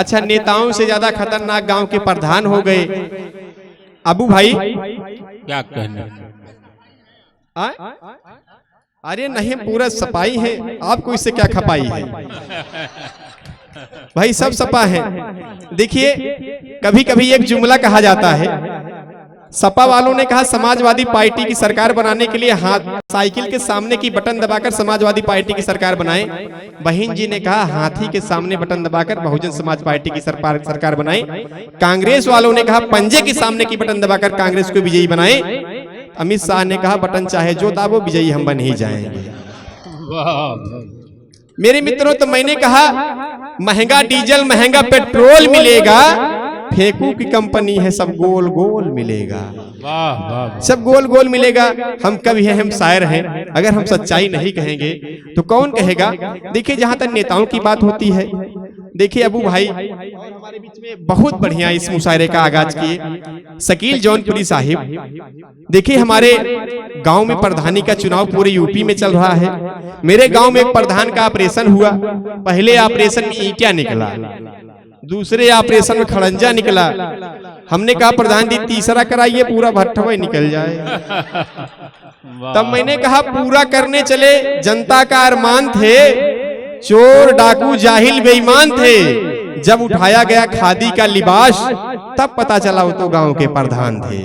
अच्छा, नेताओं से ज्यादा खतरनाक गांव के प्रधान हो गए। अबू भाई क्या कहने, अरे नहीं, पूरा सपाई है, आपको इससे क्या खपाई है भाई, सब सपा है। देखिए, कभी कभी एक जुमला कहा जाता है, सपा वालों ने कहा समाजवादी पार्टी की सरकार बनाने के लिए हाथ साइकिल के सामने की बटन दबाकर समाजवादी पार्टी की सरकार बनाए। बहन जी ने कहा हाथी के सामने बटन दबाकर बहुजन समाज पार्टी की सरकार बनाए। कांग्रेस वालों ने कहा पंजे के सामने की बटन दबाकर कांग्रेस को विजयी बनाए। अमित शाह ने कहा बटन चाहे जो दाबो, विजयी हम बन ही जाएंगे। मेरे मित्रों, तो मैंने कहा महंगा डीजल महंगा पेट्रोल मिलेगा, फेंकू की कंपनी है, सब गोल गोल मिलेगा। वाह वाह, सब गोल गोल मिलेगा। हम कवि हैं, हम शायर हैं, अगर हम सच्चाई नहीं कहेंगे तो कौन कहेगा। देखिए, जहां तक नेताओं की बात होती है, देखिए अबू भाई हमारे बीच में बहुत बढ़िया इस मुशायरे का आगाज किए शकील जौनपुरी साहिब। देखिए, हमारे गांव में प्रधानी का चुनाव पूरे यूपी में चल रहा है। मेरे गांव में एक प्रधान का ऑपरेशन हुआ। पहले ऑपरेशन में ईंटा निकला, दूसरे ऑपरेशन में खड़ंजा निकला। हमने कहा प्रधान जी तीसरा कराइए, पूरा भट्ठवा निकल जाए। तब मैंने कहा पूरा करने चले, जनता का अरमान थे, चोर डाकू जाहिल बेईमान थे। जब उठाया गया खादी का लिबास, तब पता चला वो तो गांव के प्रधान थे।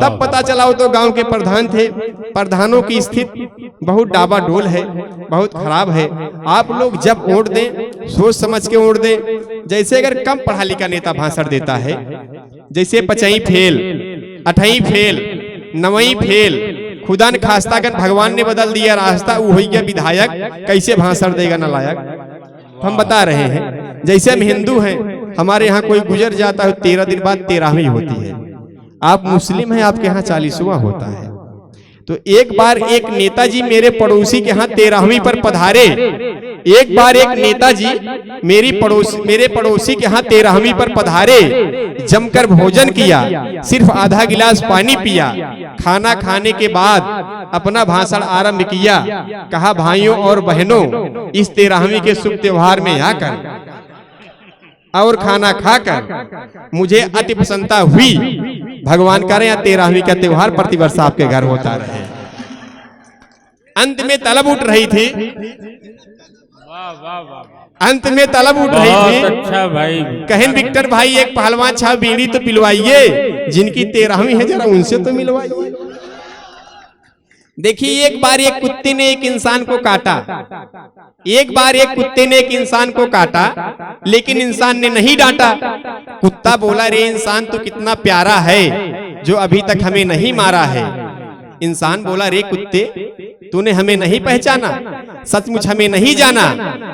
तब पता चला वो तो गांव के प्रधान थे। प्रधानों की स्थिति बहुत डाबाडोल है, बहुत खराब है। आप लोग जब वोट दें, सोच समझ के वोट दें। जैसे अगर कम पढ़ा लिखा नेता भाषण देता है, जैसे 5वीं फेल, 8वीं फेल, 9वीं फेल, खुदा न खास्तागन भगवान ने बदल दिया रास्ता, वो हो गया विधायक, कैसे भाषण देगा नालायक। हम बता रहे हैं, जैसे हम हिंदू हैं, हमारे यहाँ कोई गुजर जाता है 13 दिन बाद 13वीं होती है। आप मुस्लिम हैं, आपके यहाँ 40वां होता है। तो एक बार एक नेताजी मेरे पड़ोसी के यहाँ 13वीं पर पधारे। एक बार एक नेताजी मेरे पड़ोसी के यहाँ 13वीं पर पधारे, जमकर भोजन किया, सिर्फ आधा गिलास पानी पिया। खाना खाने के बाद अपना भाषण आरंभ किया। कहा भाइयों और बहनों, इस 13वीं के शुभ त्योहार में आकर और खाना खाकर मुझे अति प्रसन्नता हुई। भगवान करे या 13वीं का त्योहार प्रतिवर्ष आपके घर होता रहे। अंत में तलब उठ रही थी, अंत में तलब उठ रही थी। अच्छा भाई, कहें विक्टर भाई एक पहलवान छाव बीड़ी तो पिलवाइए, जिनकी 13वीं है जरा उनसे तो मिलवाइए। देखिए, एक बार एक कुत्ते ने एक इंसान को काटा। एक बार एक कुत्ते ने एक इंसान को काटा, लेकिन इंसान ने नहीं डांटा। कुत्ता बोला रे इंसान तो कितना प्यारा है, जो अभी तक हमें नहीं मारा है। इंसान बोला रे कुत्ते, तूने हमें नहीं पहचाना, सचमुच हमें नहीं जाना।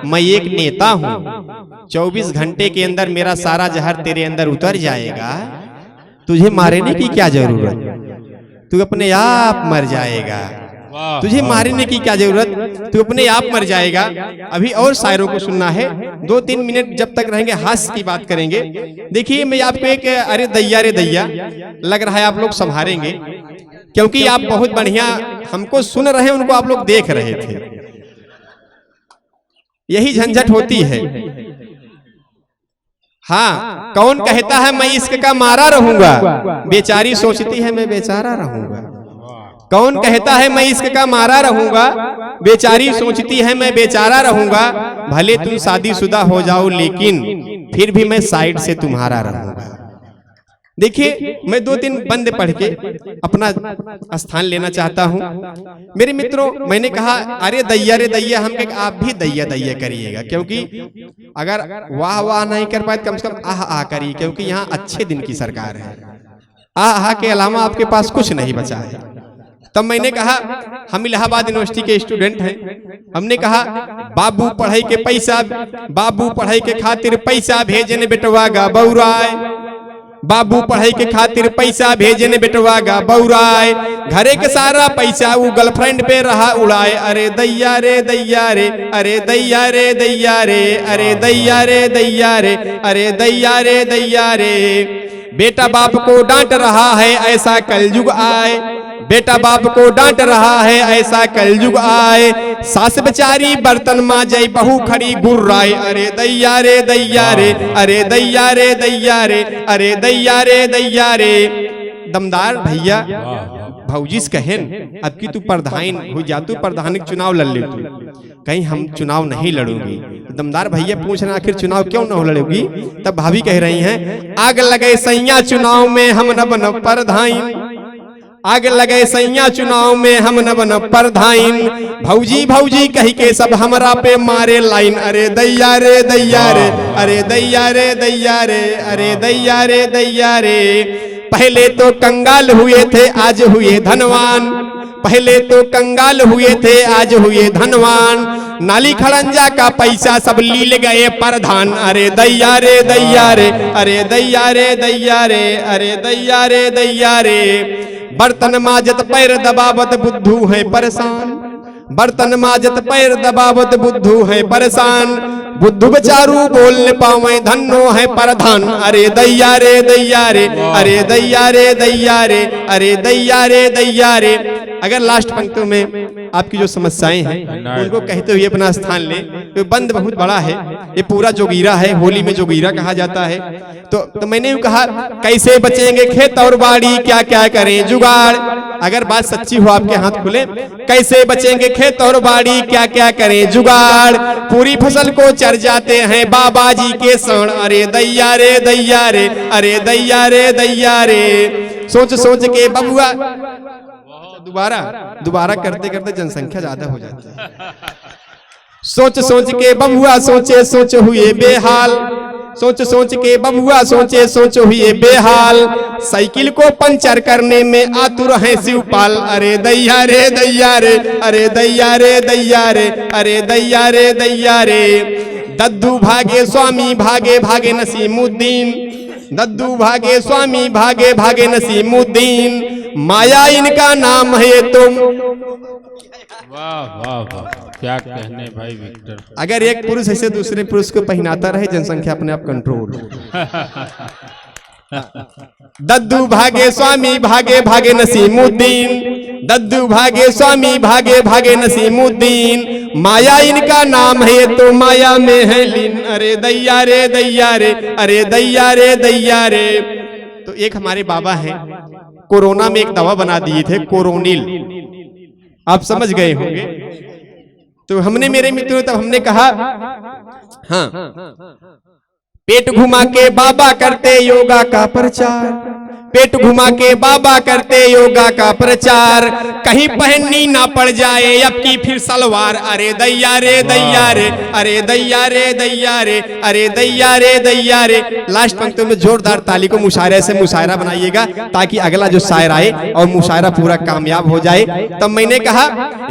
मैं एक नेता हूँ, 24 घंटे के अंदर मेरा सारा जहर तेरे अंदर उतर जाएगा। तुझे मारने की क्या जरूरत, तू अपने आप मर जाएगा। तुझे मारने की क्या जरूरत, तू अपने आप मर जाएगा। अभी और शायरों को सुनना है, 2-3 मिनट जब तक रहेंगे हास्य की बात करेंगे। देखिए, मैं आपको एक अरे दैया लग रहा है आप लोग संभालेंगे, क्योंकि आप बहुत बढ़िया हमको सुन रहे हैं, उनको आप लोग देख रहे थे। यही झंझट होती है। हाँ, कौन कहता है मैं इश्क का मारा रहूंगा, बेचारी सोचती है मैं बेचारा रहूंगा। कौन कहता है मैं इश्क का मारा रहूंगा, बेचारी सोचती है मैं बेचारा रहूंगा। भले तुम शादीशुदा हो जाओ, लेकिन फिर भी मैं साइड से तुम्हारा रहूंगा। देखिए, मैं 2-3 बंद पढ़ के अपना स्थान लेना चाहता हूं। मेरे मित्रों, मैंने कहा अरे दैया रे दैया, हम आप भी दैया दैया करिएगा, क्योंकि अगर वाह वाह नहीं कर पाए कम से कम आह आह करिए, क्योंकि यहाँ अच्छे दिन की सरकार है। आह आह के अलावा आपके पास कुछ नहीं बचा है। तब मैंने कहा हम इलाहाबाद यूनिवर्सिटी के स्टूडेंट हैं। हमने कहा बाबू पढ़ाई के पैसा, बाबू पढ़ाई के खातिर पैसा भेजने बेटवा गा बौराए, बाबू पढ़ाई के खातिर पैसा भेजने बेटवा गा बौराए। घरे के सारा पैसा वो गर्लफ्रेंड पे रहा उड़ाए। अरे दैया रे दैया रे, अरे दैया रे दैया रे, अरे दैया रे दैया रे, अरे दैया रे दैया रे। बेटा बाप को डांट रहा है ऐसा कलयुग आए, बेटा बाप को डांट रहा है ऐसा कलयुग आए। सास बेचारी बर्तन मांजे बहू खड़ी गुर्राए, अरे दैया रे दैया रे, अरे दैया रे दैया रे, अरे दैया रे दैया रे। दमदार भैया भौजी से कहें अब की तू प्रधान हो जा, तू प्रधान के चुनाव लड़ ले, तू कहीं हम चुनाव नहीं लड़ूंगी। दमदार भैया पूछ रहे आखिर चुनाव क्यों न लड़ोगी। तब भाभी कह रही हैं आग लगे सैया चुनाव में हम न बन प्रधान, आग लगे सैया चुनाव में हम न बन प्रधान। भौजी भौजी कह के सब हमरा पे मारे लाइन, अरे दैया रे दैया रे, अरे दैया रे दैया रे, अरे दैया रे दैया रे। पहले तो कंगाल हुए थे आज हुए धनवान, पहले तो कंगाल हुए थे आज हुए धनवान। नाली खड़ंजा का पैसा सब लील गए प्रधान, अरे दैया रे दैया रे, अरे दैया रे दैया रे, अरे दैया रे दैया रे। बर्तन माजत पैर दबावत बुद्धू है परेशान, बर्तन माजत पैर दबावत बुद्धू है परेशान। बुद्धू बेचारू बोल न पावे धन्नो है प्रधान, अरे दैया रे दैया रे, अरे दैया रे दैया रे, अरे दैया रे दैया रे। अगर लास्ट पंक्तियों में आपकी जो समस्याएं हैं उनको कहते हुए अपना स्थान ले, तो बंद बहुत बड़ा है, ये पूरा जोगीरा है, होली में जोगीरा कहा जाता है। तो मैंने कहा कैसे बचेंगे खेत और बाड़ी, क्या क्या करें जुगाड़। अगर बात सच्ची हो आपके हाथ खुले, कैसे बचेंगे खेत और बाड़ी, क्या क्या करें जुगाड़। पूरी फसल को चर जाते हैं बाबा जी के सण, अरे दैया रे दैया रे, अरे दैया रे दैया रे। सोच सोच के बबुआ, दोबारा दोबारा करते करते जनसंख्या ज्यादा हो जाती है। सोच सोच के बबुआ सोचे सोच हुए बेहाल, सोच सोच के बबुआ सोचे सोच हुए बेहाल। साइकिल को पंचर करने में आतुर है शिवपाल, अरे दैया रे दैया रे, अरे दैया रे दैया रे, अरे दैया रे दैया रे। दद्दू भागे स्वामी भागे भागे नसीमुद्दीन, दद्दू भागे स्वामी भागे भागे नसीमुद्दीन। माया इनका नाम है तुम। वाह वाह वाह, क्या कहने भाई विक्टर। अगर एक पुरुष ऐसे दूसरे पुरुष को पहनाता रहे, जनसंख्या अपने आप कंट्रोल। दद्दू भागे स्वामी भागे भागे नसीमुद्दीन, दद्दू भागे स्वामी भागे भागे नसीमुद्दीन। माया इनका नाम है तो माया में है लीन, अरे दैया रे दैया रे, अरे दैया रे दैया रे। तो एक हमारे बाबा हैं, कोरोना में एक दवा बना दिए थे कोरोनिल, आप समझ गए होंगे। तो हमने मेरे मित्रों तब हमने कहा हाँ, पेट घुमा के बाबा करते योगा का प्रचार, पेट घुमा के बाबा करते योगा का प्रचार। कहीं पहननी ना पड़ जाए अब की फिर सलवार, अरे दैया रे दैया रे, अरे दैया रे दैया रे, अरे दैया रे दैया रे। लास्ट पंक्तियों में जोरदार ताली को मुशायरे से मुशायरा बनाइएगा ताकि अगला जो शायर आए और मुशायरा पूरा कामयाब हो जाए। तब मैंने कहा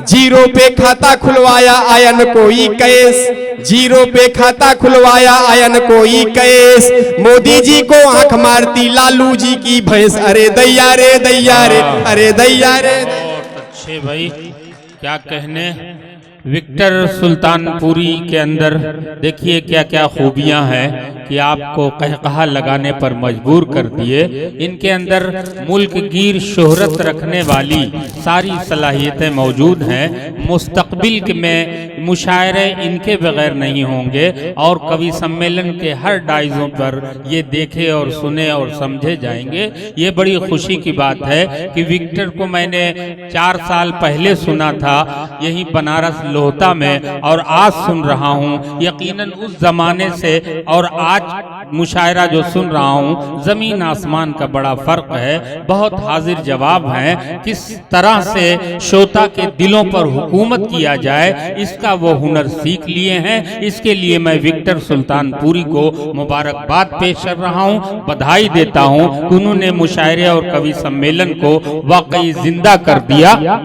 जीरो पे खाता खुलवाया आया न कोई केस, जीरो पे खाता खुलवाया आया न कोई केस। मोदी जी को आंख मारती लालू जी की भैंस, अरे दैया रे दैया रे, अरे दैया रे। बहुत अच्छे भाई, क्या कहने। विक्टर सुल्तानपुरी के अंदर देखिए क्या क्या खूबियां हैं कि आपको कहकहा लगाने पर मजबूर कर दिए। इनके अंदर मुल्क गिर शोहरत रखने वाली सारी सलाहियतें मौजूद हैं। मुस्तकबिल में मुशायरे इनके बगैर नहीं होंगे और कवि सम्मेलन के हर डाइजों पर ये देखे और सुने और समझे जाएंगे। ये बड़ी खुशी की बात है कि विक्टर को मैंने 4 साल पहले सुना था यही बनारस लोहता में, और आज सुन रहा हूँ। यकीनन उस जमाने से और आज मुशायरा जो सुन रहा हूँ, जमीन आसमान का बड़ा फर्क है। बहुत हाजिर जवाब हैं। किस तरह से श्रोता के दिलों पर हुकूमत किया जाए, इसका वो हुनर सीख लिए हैं। इसके लिए मैं विक्टर सुल्तानपुरी को मुबारकबाद पेश कर रहा हूँ, बधाई देता हूँ। उन्होंने मुशायरे और कवि सम्मेलन को वाकई जिंदा कर दिया।